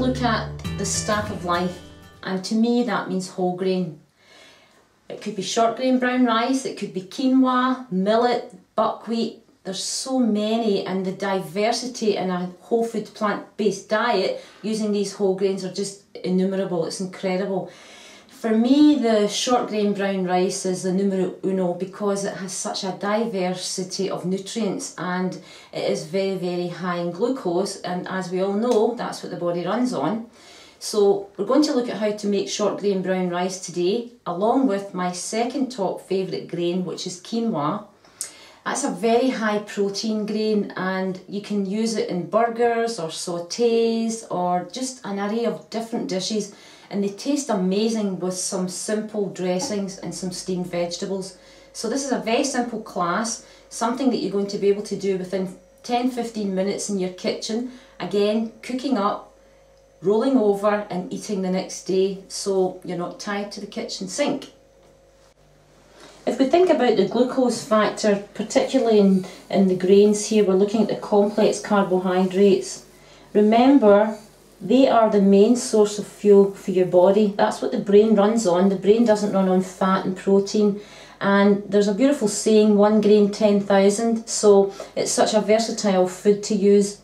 look at the stack of life, and to me that means whole grain. It could be short grain brown rice, it could be quinoa, millet, buckwheat. There's so many, and the diversity in a whole food plant-based diet using these whole grains are just innumerable. It's incredible. For me, the short grain brown rice is the numero uno because it has such a diversity of nutrients and it is very, very high in glucose, and as we all know, that's what the body runs on. So we're going to look at how to make short grain brown rice today, along with my second top favourite grain, which is quinoa. That's a very high protein grain, and you can use it in burgers or sautés or just an array of different dishes, and they taste amazing with some simple dressings and some steamed vegetables. So this is a very simple class, something that you're going to be able to do within 10-15 minutes in your kitchen. Again, cooking up, rolling over and eating the next day, so you're not tied to the kitchen sink. If we think about the glucose factor, particularly in the grains here, we're looking at the complex carbohydrates. Remember, they are the main source of fuel for your body. That's what the brain runs on. The brain doesn't run on fat and protein. And there's a beautiful saying, 1 grain 10,000, so it's such a versatile food to use.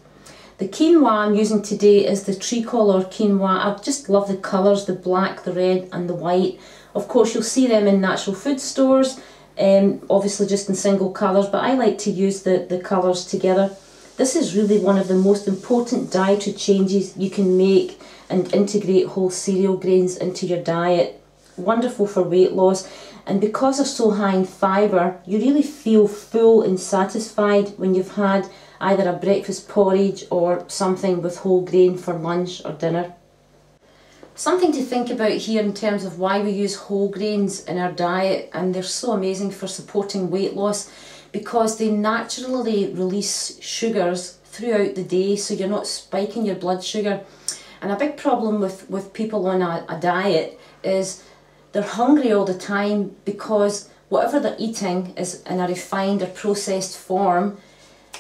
The quinoa I'm using today is the tricolour quinoa. I just love the colours, the black, the red and the white. Of course, you'll see them in natural food stores, obviously just in single colours, but I like to use the colours together. This is really one of the most important dietary changes you can make and integrate whole cereal grains into your diet. Wonderful for weight loss, and because they're so high in fibre, you really feel full and satisfied when you've had either a breakfast porridge or something with whole grain for lunch or dinner. Something to think about here in terms of why we use whole grains in our diet, and they're so amazing for supporting weight loss because they naturally release sugars throughout the day, so you're not spiking your blood sugar. And a big problem with people on a diet is they're hungry all the time because whatever they're eating is in a refined or processed form.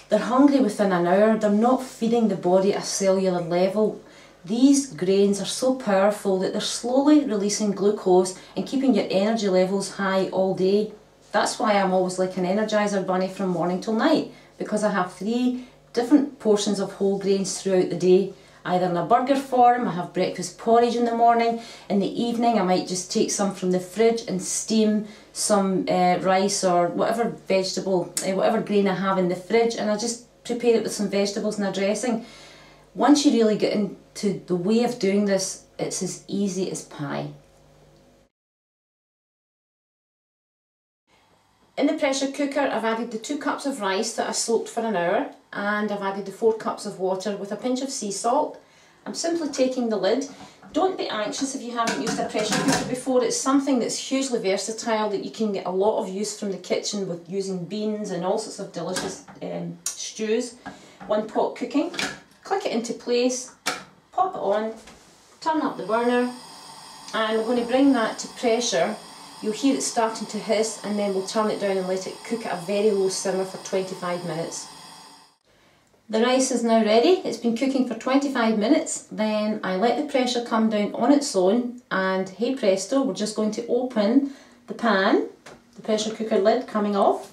They're hungry within an hour, they're not feeding the body at a cellular level. These grains are so powerful that they're slowly releasing glucose and keeping your energy levels high all day. That's why I'm always like an Energizer bunny from morning till night, because I have 3 different portions of whole grains throughout the day. Either in a burger form, I have breakfast porridge in the morning. In the evening, I might just take some from the fridge and steam some rice or whatever vegetable, whatever grain I have in the fridge, and I just prepare it with some vegetables and a dressing. Once you really get into the way of doing this, it's as easy as pie. In the pressure cooker, I've added the 2 cups of rice that I soaked for an hour, and I've added the 4 cups of water with a pinch of sea salt. I'm simply taking the lid. Don't be anxious if you haven't used a pressure cooker before. It's something that's hugely versatile that you can get a lot of use from the kitchen with using beans and all sorts of delicious stews. 1 pot cooking. Click it into place, pop it on, turn up the burner, and we're going to bring that to pressure. You'll hear it starting to hiss, and then we'll turn it down and let it cook at a very low simmer for 25 minutes. The rice is now ready. It's been cooking for 25 minutes. Then I let the pressure come down on its own, and hey presto, we're just going to open the pan, the pressure cooker lid coming off.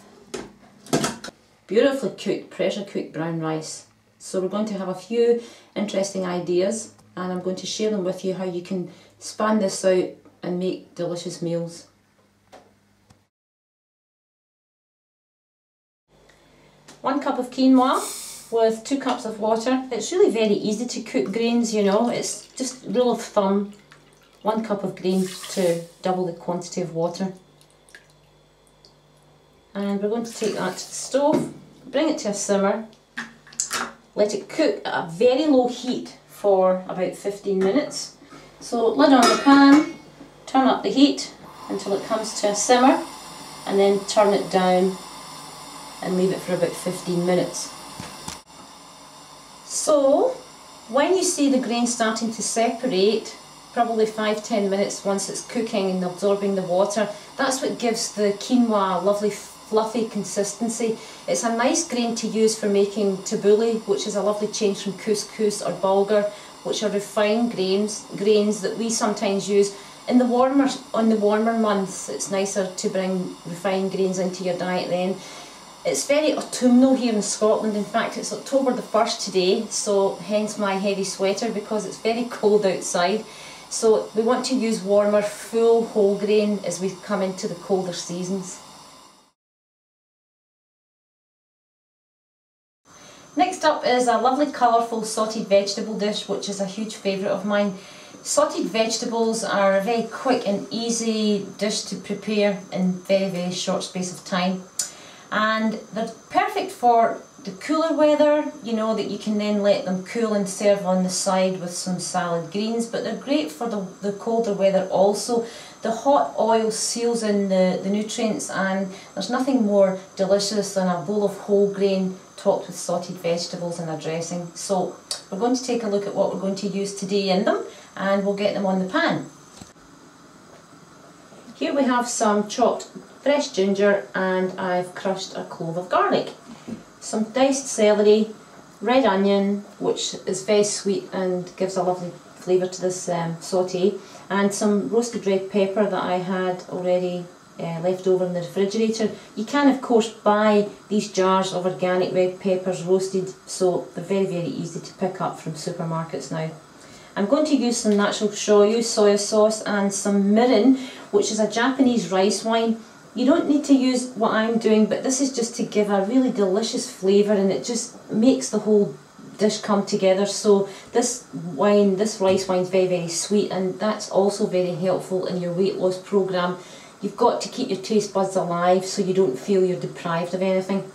Beautifully cooked, pressure cooked brown rice. So we're going to have a few interesting ideas, and I'm going to share them with you, how you can span this out and make delicious meals. One cup of quinoa with 2 cups of water. It's really very easy to cook grains, you know, it's just rule of thumb, 1 cup of grain to double the quantity of water. And we're going to take that to the stove, bring it to a simmer. Let it cook at a very low heat for about 15 minutes. So lid on the pan, turn up the heat until it comes to a simmer, and then turn it down and leave it for about 15 minutes. So when you see the grain starting to separate, probably 5-10 minutes once it's cooking and absorbing the water, that's what gives the quinoa a lovely fluffy consistency. It's a nice grain to use for making tabbouleh, which is a lovely change from couscous or bulgur, which are refined grains that we sometimes use in the warmer months. It's nicer to bring refined grains into your diet then. It's very autumnal here in Scotland. In fact, it's October the 1st today, so hence my heavy sweater, because it's very cold outside. So we want to use warmer, full whole grain as we come into the colder seasons. Next up is a lovely colourful sauteed vegetable dish, which is a huge favourite of mine. Sauteed vegetables are a very quick and easy dish to prepare in very short space of time. And they're perfect for the cooler weather, you know, that you can then let them cool and serve on the side with some salad greens, but they're great for the colder weather also. The hot oil seals in the nutrients, and there's nothing more delicious than a bowl of whole grain topped with sauteed vegetables and a dressing. So we're going to take a look at what we're going to use today in them, and we'll get them on the pan. Here we have some chopped fresh ginger, and I've crushed a clove of garlic. Some diced celery, red onion, which is very sweet and gives a lovely flavour to this sauté, and some roasted red pepper that I had already left over in the refrigerator. You can of course buy these jars of organic red peppers roasted, so they're very easy to pick up from supermarkets now. I'm going to use some natural shoyu soya sauce and some mirin, which is a Japanese rice wine. You don't need to use what I'm doing, but this is just to give a really delicious flavour, and it just makes the whole dish come together. So this rice wine is very sweet, and that's also very helpful in your weight loss programme. You've got to keep your taste buds alive so you don't feel you're deprived of anything.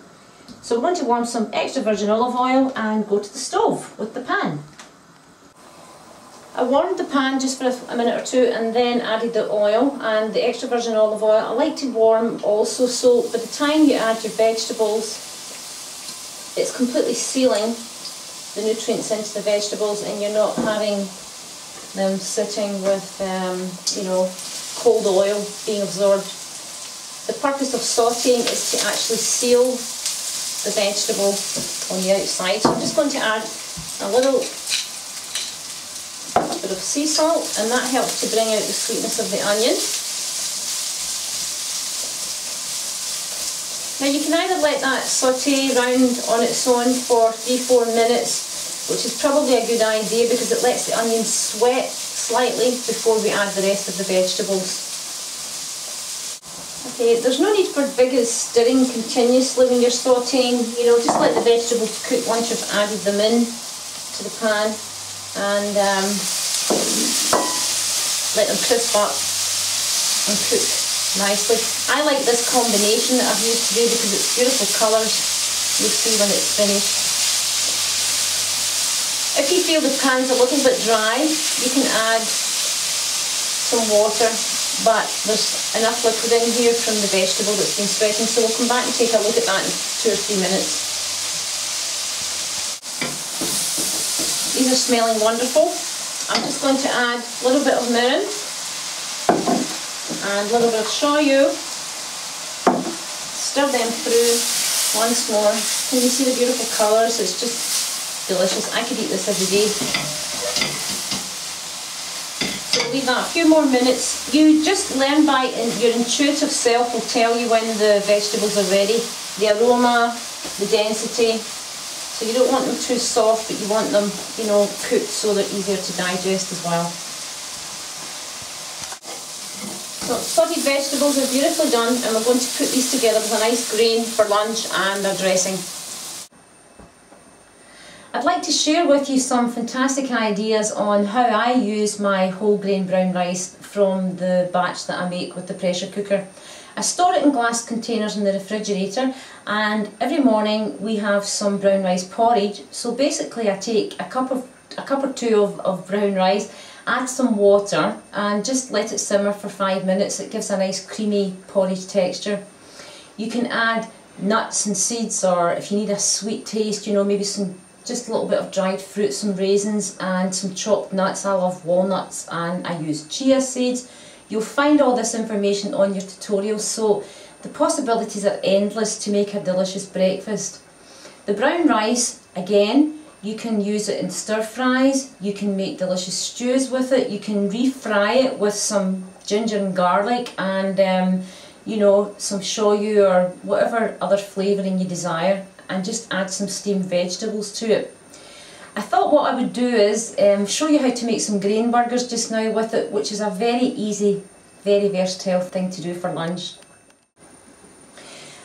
So we're going to warm some extra virgin olive oil and go to the stove with the pan. I warmed the pan just for a minute or two and then added the oil and the extra virgin olive oil. I like to warm also, so by the time you add your vegetables, it's completely sealing the nutrients into the vegetables, and you're not having them sitting with you know, cold oil being absorbed. The purpose of sautéing is to actually seal the vegetable on the outside. So I'm just going to add a little bit of sea salt, and that helps to bring out the sweetness of the onion. Now you can either let that sauté round on its own for 3-4 minutes, which is probably a good idea because it lets the onion sweat slightly before we add the rest of the vegetables. Okay, there's no need for vigorous stirring continuously when you're sautéing. You know, just let the vegetables cook once you've added them in to the pan, and let them crisp up and cook nicely. I like this combination that I've used today because it's beautiful colours. You'll see when it's finished. If you feel the pan's a little bit dry, you can add some water, but there's enough liquid in here from the vegetable that's been sweating, so we'll come back and take a look at that in 2 or 3 minutes. These are smelling wonderful. I'm just going to add a little bit of mirin and a little bit of shoyu. Stir them through once more. Can you see the beautiful colours? It's just delicious. I could eat this every day. So leave that a few more minutes. You just learn by your intuitive self will tell you when the vegetables are ready. The aroma, the density. So you don't want them too soft, but you want them, you know, cooked so they're easier to digest as well. So sauteed vegetables are beautifully done, and we're going to put these together with a nice grain for lunch and a dressing. I'd like to share with you some fantastic ideas on how I use my whole grain brown rice from the batch that I make with the pressure cooker. I store it in glass containers in the refrigerator, and every morning we have some brown rice porridge. So basically I take a cup or two of brown rice, add some water and just let it simmer for 5 minutes. It gives a nice creamy porridge texture. You can add nuts and seeds, or if you need a sweet taste, you know, maybe just a little bit of dried fruit, some raisins and some chopped nuts. I love walnuts and I use chia seeds. You'll find all this information on your tutorials, so the possibilities are endless to make a delicious breakfast. The brown rice, again, You can use it in stir fries, you can make delicious stews with it, you can refry it with some ginger and garlic and you know, some shoyu or whatever other flavouring you desire, and just add some steamed vegetables to it. I thought what I would do is show you how to make some grain burgers just now with it, which is a very easy, very versatile thing to do for lunch.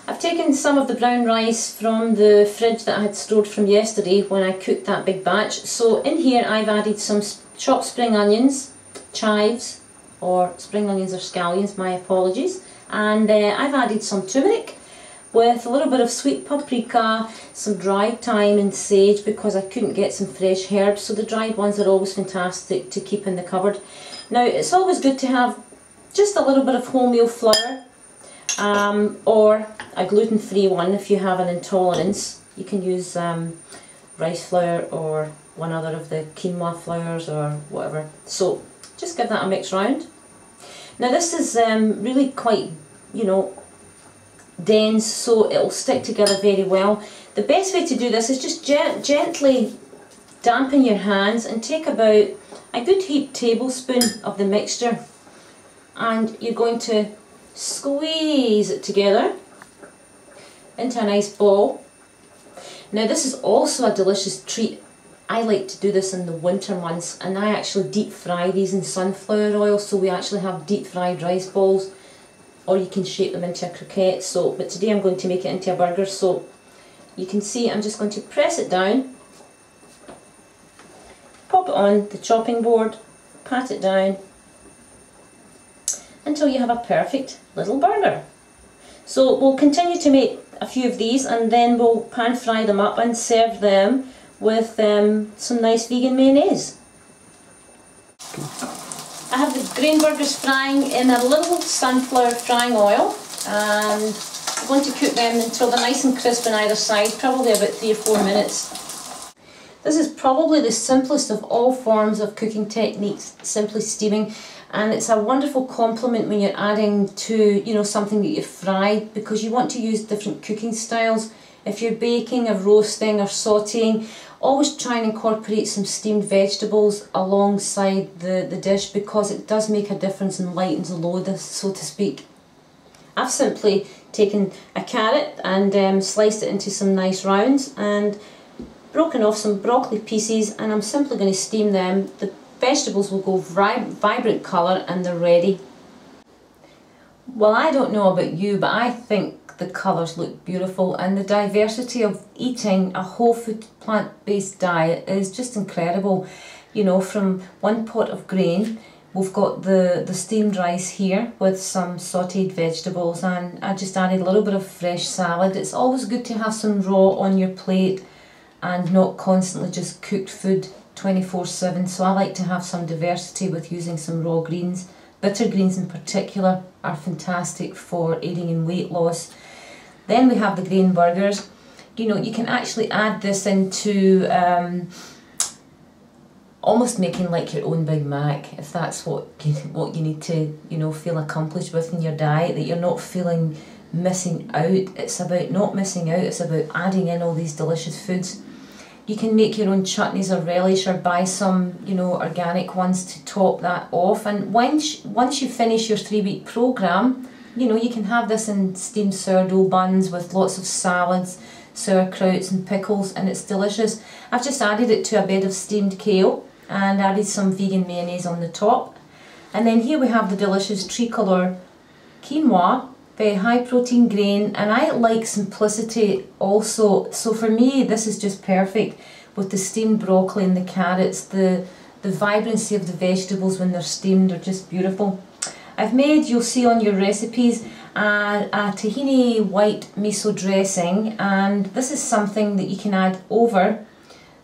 I've taken some of the brown rice from the fridge that I had stored from yesterday when I cooked that big batch. So in here I've added some chopped spring onions, chives, or spring onions or scallions, my apologies, and I've added some turmeric with a little bit of sweet paprika, some dried thyme and sage because I couldn't get some fresh herbs, so the dried ones are always fantastic to keep in the cupboard. Now it's always good to have just a little bit of wholemeal flour, or a gluten-free one if you have an intolerance. You can use rice flour or one other of the quinoa flours or whatever. So just give that a mix round. Now this is really quite, you know, dense, so it'll stick together very well. The best way to do this is just gently dampen your hands and take about a good heaped tablespoon of the mixture, and you're going to squeeze it together into a nice ball. Now this is also a delicious treat. I like to do this in the winter months, and I actually deep fry these in sunflower oil, so we actually have deep fried rice balls, or you can shape them into a croquette. So, but today I'm going to make it into a burger, so you can see I'm just going to press it down, pop it on the chopping board, pat it down until you have a perfect little burger. So we'll continue to make a few of these, and then we'll pan fry them up and serve them with some nice vegan mayonnaise. I have the grain burgers frying in a little sunflower frying oil, and I'm going to cook them until they're nice and crisp on either side, probably about 3 or 4 minutes. This is probably the simplest of all forms of cooking techniques, simply steaming, and it's a wonderful complement when you're adding to, you know, something that you've fried, because you want to use different cooking styles. If you're baking or roasting or sauteing, always try and incorporate some steamed vegetables alongside the dish, because it does make a difference and lightens the load, so to speak. I've simply taken a carrot and sliced it into some nice rounds and broken off some broccoli pieces, and I'm simply going to steam them. The vegetables will go vibrant colour and they're ready. Well, I don't know about you, but I think the colours look beautiful, and the diversity of eating a whole food plant-based diet is just incredible. You know, from one pot of grain, we've got the steamed rice here with some sauteed vegetables, and I just added a little bit of fresh salad. It's always good to have some raw on your plate and not constantly just cooked food 24/7, so I like to have some diversity with using some raw greens. Bitter greens in particular are fantastic for aiding in weight loss. Then we have the grain burgers. You know, you can actually add this into almost making like your own Big Mac, if that's what you need to, you know, feel accomplished with in your diet, that you're not feeling missing out. It's about not missing out, it's about adding in all these delicious foods. You can make your own chutneys or relish, or buy some, you know, organic ones to top that off. And once you finish your 3-week program, you know, you can have this in steamed sourdough buns with lots of salads, sauerkrauts and pickles, and it's delicious. I've just added it to a bed of steamed kale and added some vegan mayonnaise on the top. And then here we have the delicious tricolour quinoa, very high protein grain, and I like simplicity also, so for me this is just perfect with the steamed broccoli and the carrots. The vibrancy of the vegetables when they're steamed are just beautiful. I've made, you'll see on your recipes, a tahini white miso dressing, and this is something that you can add over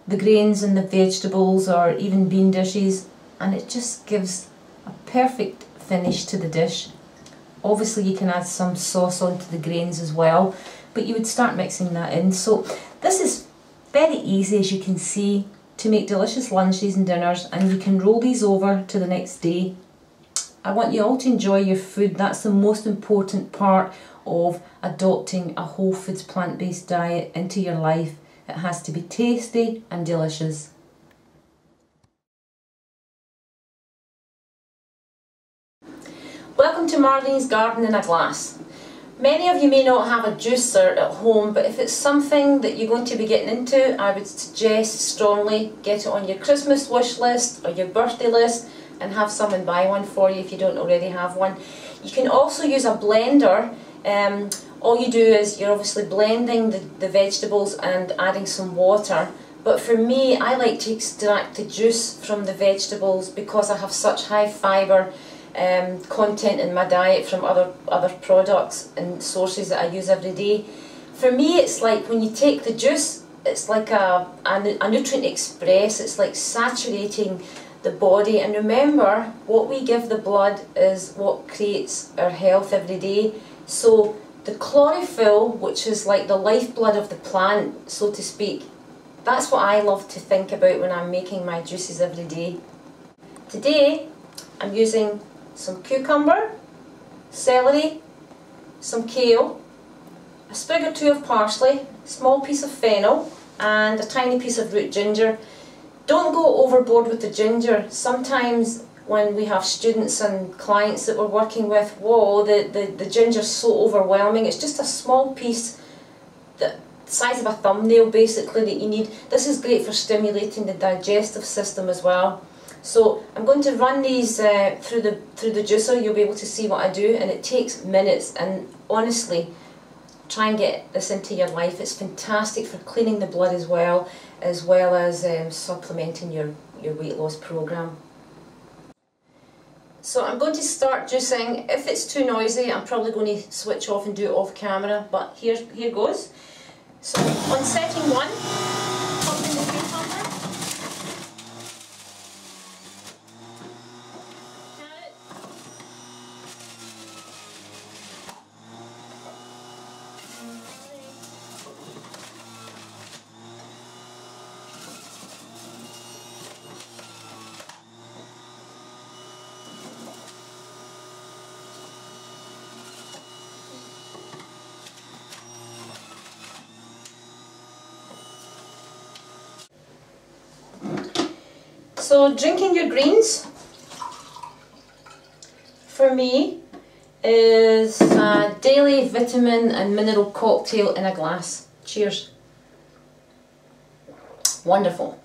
the grains and the vegetables or even bean dishes, and it just gives a perfect finish to the dish. Obviously you can add some sauce onto the grains as well, but you would start mixing that in. So this is very easy, as you can see, to make delicious lunches and dinners, and you can roll these over to the next day. I want you all to enjoy your food. That's the most important part of adopting a whole foods plant-based diet into your life. It has to be tasty and delicious. Welcome to Marlene's Garden in a Glass. Many of you may not have a juicer at home, but if it's something that you're going to be getting into, I would suggest strongly get it on your Christmas wish list or your birthday list and have someone buy one for you if you don't already have one. You can also use a blender. All you do is you're obviously blending the vegetables and adding some water. But for me, I like to extract the juice from the vegetables because I have such high fibre content in my diet from other products and sources that I use every day. For me, it's like when you take the juice, it's like a nutrient express. It's like saturating the body. And remember, what we give the blood is what creates our health every day. So the chlorophyll, which is like the lifeblood of the plant, so to speak, that's what I love to think about when I'm making my juices every day. Today, I'm using some cucumber, celery, some kale, a sprig or two of parsley, a small piece of fennel and a tiny piece of root ginger. Don't go overboard with the ginger. Sometimes when we have students and clients that we're working with, whoa, the ginger's so overwhelming. It's just a small piece, the size of a thumbnail basically, that you need. This is great for stimulating the digestive system as well. So I'm going to run these through the juicer. You'll be able to see what I do, and it takes minutes. And honestly, try and get this into your life. It's fantastic for cleaning the blood as well as supplementing your weight loss program. So I'm going to start juicing. If it's too noisy, I'm probably going to switch off and do it off camera. But here goes. So on setting 1, pump in the cucumber. So drinking your greens, for me, is a daily vitamin and mineral cocktail in a glass. Cheers. Wonderful.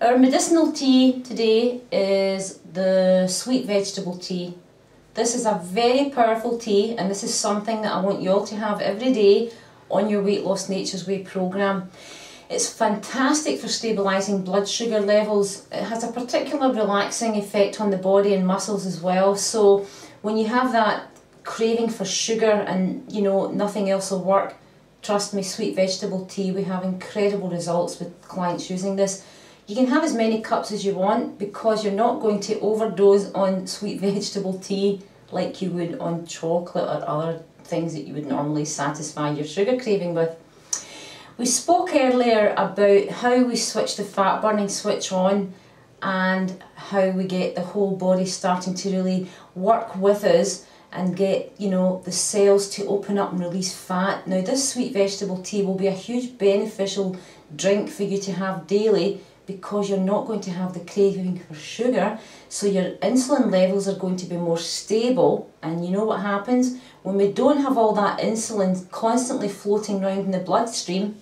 Our medicinal tea today is the sweet vegetable tea. This is a very powerful tea, and this is something that I want you all to have every day on your Weight Loss Nature's Way program. It's fantastic for stabilising blood sugar levels. It has a particular relaxing effect on the body and muscles as well. So when you have that craving for sugar and nothing else will work, trust me, sweet vegetable tea, we have incredible results with clients using this. You can have as many cups as you want because you're not going to overdose on sweet vegetable tea like you would on chocolate or other things that you would normally satisfy your sugar craving with. We spoke earlier about how we switch the fat burning switch on and how we get the whole body starting to really work with us and get the cells to open up and release fat. Now this sweet vegetable tea will be a huge beneficial drink for you to have daily because you're not going to have the craving for sugar, so your insulin levels are going to be more stable. And you know what happens when we don't have all that insulin constantly floating around in the bloodstream?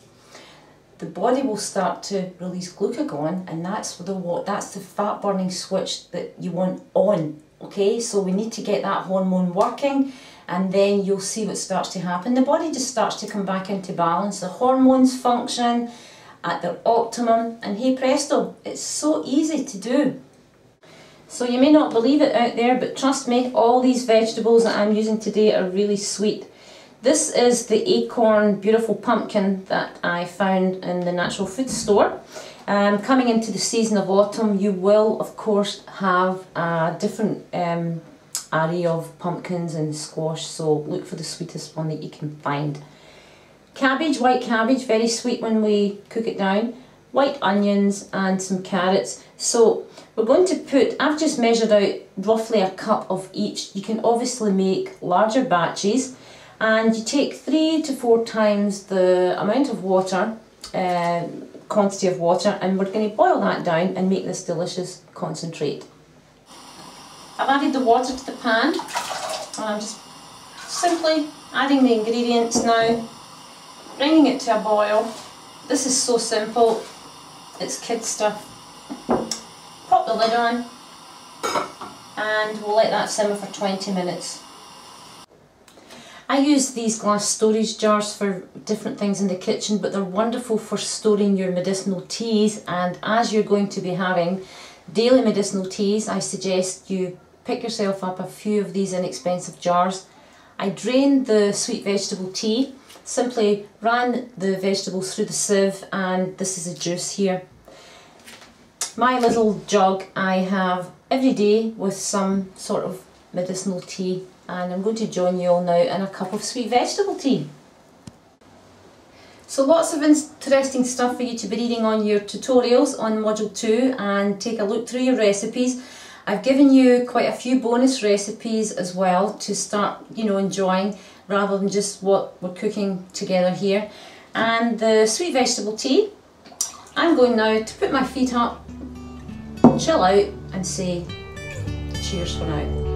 The body will start to release glucagon, and that's the fat burning switch that you want on. Okay, so we need to get that hormone working, and then you'll see what starts to happen. The body just starts to come back into balance. The hormones function at their optimum, and hey presto, it's so easy to do. So you may not believe it out there, but trust me, all these vegetables that I'm using today are really sweet. This is the acorn beautiful pumpkin that I found in the natural food store. Coming into the season of autumn, you will of course have a different array of pumpkins and squash, so look for the sweetest one that you can find. Cabbage, white cabbage, very sweet when we cook it down. White onions and some carrots. So we're going to put, I've just measured out roughly a cup of each. You can obviously make larger batches. And you take 3 to 4 times the amount of water, quantity of water, and we're going to boil that down and make this delicious concentrate. I've added the water to the pan, and I'm just simply adding the ingredients now, bringing it to a boil. This is so simple, it's kids stuff. Pop the lid on and we'll let that simmer for 20 minutes. I use these glass storage jars for different things in the kitchen, but they're wonderful for storing your medicinal teas, and as you're going to be having daily medicinal teas, I suggest you pick yourself up a few of these inexpensive jars. I drained the sweet vegetable tea, simply ran the vegetables through the sieve, and this is a juice here. My little jug I have every day with some sort of medicinal tea, and I'm going to join you all now in a cup of sweet vegetable tea. So lots of interesting stuff for you to be reading on your tutorials on Module 2, and take a look through your recipes. I've given you quite a few bonus recipes as well to start, enjoying, rather than just what we're cooking together here. And the sweet vegetable tea, I'm going now to put my feet up, chill out and say cheers for now.